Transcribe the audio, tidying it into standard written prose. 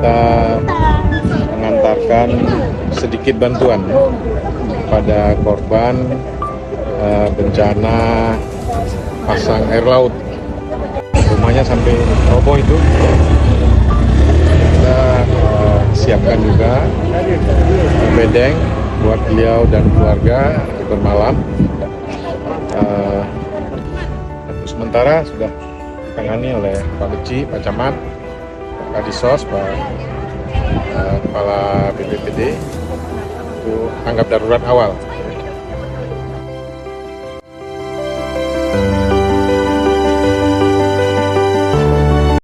kita mengantarkan sedikit bantuan pada korban bencana pasang air laut. Rumahnya sampai roboh itu. Kita siapkan juga bedeng buat beliau dan keluarga untuk bermalam. Untuk sementara sudah ditangani oleh Pak Beci, Pak Camat, Pak Kadisos, Pak Kepala BPPD untuk tanggap darurat awal.